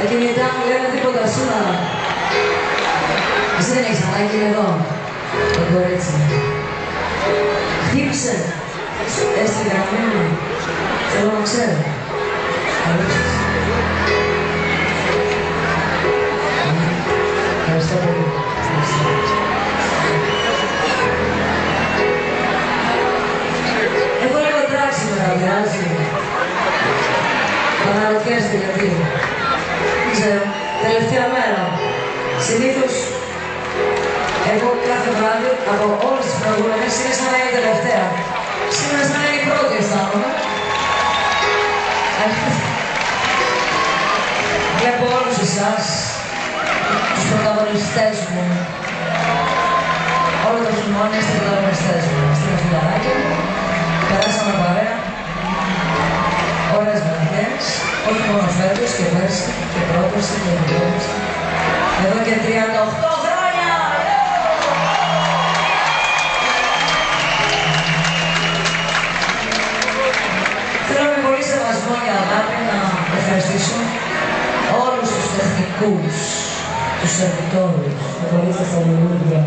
κινητά μου λένε τίποτα σήμερα. Εσύ δεν έχεις ανάγκη, είναι εδώ. Το κορίτσι. Χτύπησε. Έστει η γραμμή μου. Θέλω να ξέρω. Καλώς. Ευχαριστώ πολύ. Έχω λίγο τράξει σήμερα, πειράζει. Αναρωτιέστε γιατί. Δεν ξέρω. Τελευταία μέρα. Συνήθως, εγώ κάθε βράδυ από όλες τις προηγούμενες είναι σαν να είναι η τελευταία. Σήμερα σαν να είναι η πρώτη, αισθάνομαι. Βλέπω όλους εσάς, τους πρωταγωνιστές μου. Όλο το χειμώνα είστε οι πρωταγωνιστές μου. Είστε τα φιλαράκια μου, περάσαμε παρέα. Ωραίες βραδιές, όχι μόνο φέτος και πέρσι και πρόπερσι και πρόπερσι. Εδώ και 38 χρόνια! Θέλω με πολύ σεβασμό και αγάπη να ευχαριστήσω όλους τους τεχνικούς, τους σερβιτόρους, τα κορίτσια στα λουλούδια,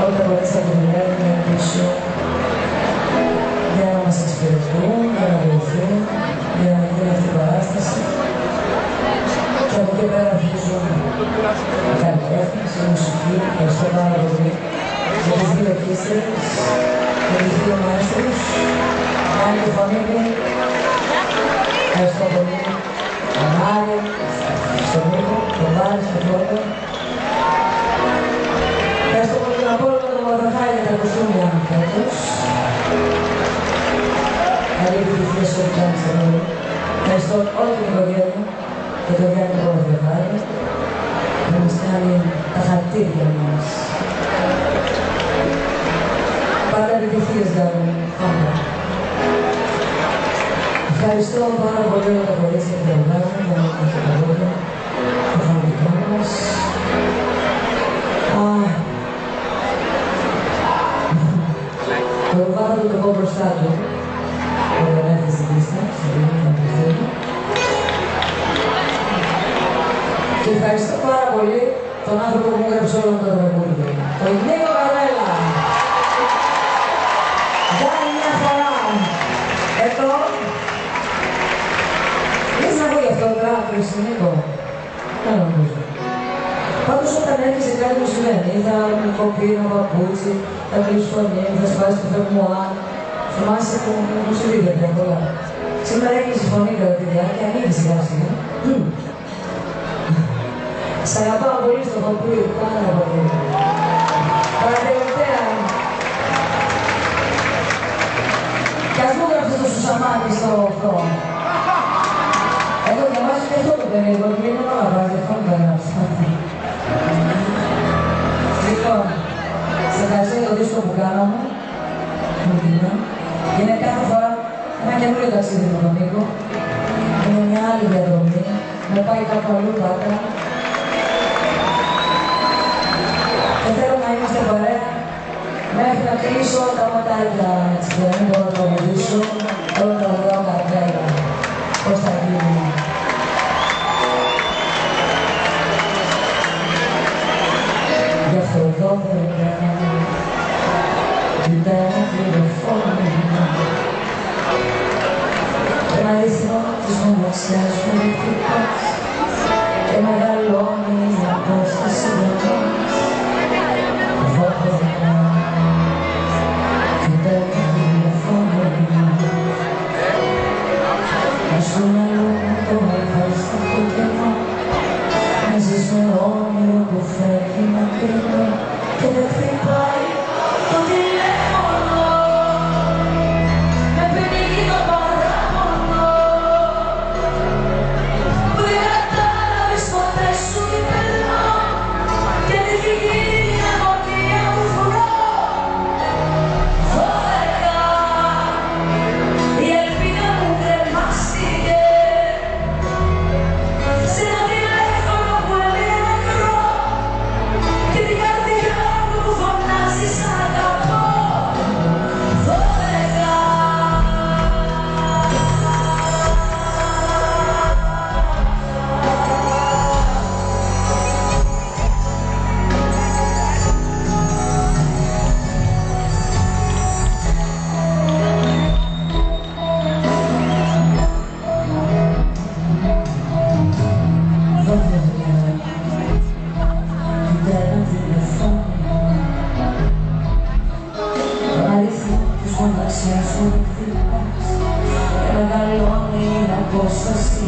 όλα τα κορίτσια που δουλεύουν πίσω για να μας εξυπηρετούν, για να βοηθούν, για να γίνει αυτή η παράσταση. Και από εκεί πέρα αρχίζουν οι καλλιτέχνες, η μουσική. Ευχαριστώ πάρα πολύ για τις δύο κίστρες, για τους δύο μαέστρους, Άννη και Φωνίκη. Ευχαριστώ πολύ τον Άρη, στον Νίκο, τον Βάρη, τον Φώτα. Ευχαριστώ πολύ τον Απόλλωνα, τον Μαδραχάρη για τα κοστούμια φέτος. Καλή επιτυχία σε ό,τι κάνεις εδώ. Ευχαριστώ όλη την οικογένεια και τον Γιάννη Παπαδραχάρη που μας κάνει τα χαρτίρια μας. Πάντα επιτυχίες για πάντα. Ευχαριστώ πάρα πολύ όλα τα κορίτσια που εργάζουν για να είναι και τα λόγια, το φωνητικό μας. Το ρουβάδο του το πω μπροστά του, όταν έρθει στην πίστα, στην πίστα να πληθύνει. Και ευχαριστώ πάρα πολύ τον άνθρωπο που μου έγραψε όλο το τραγούδι, τον Νίκο Καρέλα. Για άλλη μια φορά, εδώ, λες να πω γι' αυτό το γράφεις, Νίκο. Δεν νομίζω. Πάντως όταν έρχεσαι κάτι μου συμβαίνει, θα μου κοπεί ένα παπούτσι, θα κλείσει φωνή, θα σπάσει το φερμουά. Θυμάσαι που μου συμβεί παιδιά πολλά. Σήμερα έκλεισε η φωνή κατά τη διάρκεια, ανοίγει σιγά σιγά. Σ' αγαπάω πολύ στο παππούι, πάρα πολύ. Παρατελευταία. Κι ας μου γράψεις το σουσαμάκι στο χρόνο. Έχω διαβάσει και αυτό το περίεργο, και είναι όλα βάζει, αυτό μου περάσει. Λοιπόν, σε ευχαριστώ για το δίσκο που κάναμε. Είναι κάθε φορά ένα καινούριο ταξίδι με τον Νίκο. Είναι μια άλλη διαδρομή. Με πάει κάπου αλλού πάντα. Και θέλω να είμαστε παρέα μέχρι να κλείσω τα ματάκια έτσι και να μην μπορώ να τραγουδήσω. Όλα τα τραγουδάω καρδιά. Πώς θα γίνει. Γι' αυτό εδώ δεν κοιτάω τηλεφώνημα. Τον αριθμό της μοναξιάς μου χτυπάς και μεγαλώνει η απόσταση μας. Φοβερά κοιτάω τηλεφώνημα. Να σου μελούν το ευχαριστώ κενό. Να ζεις με όνειρο που φεύγει μακρινό και δεν χτυπάει το τηλέφωνο. Με πνίγει το παράπονο που δεν κατάλαβες ποτέ σου τι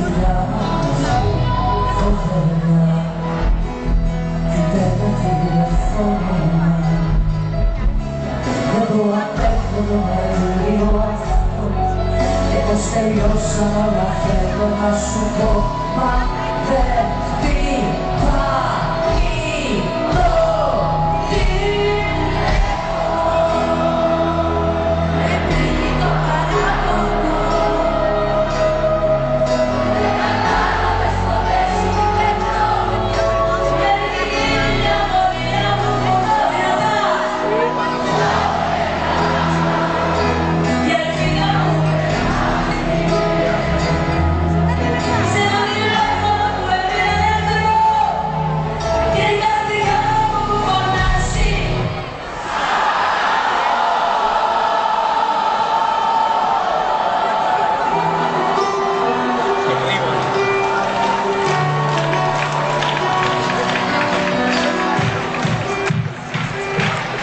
κοιτάς φοβερά την τέταρτη τηλεφώνημα. Εγώ απέχω το μαγείο αυτό και πως τελειώσαν όλα θέλω να σου πω, μα δεν τυχώ.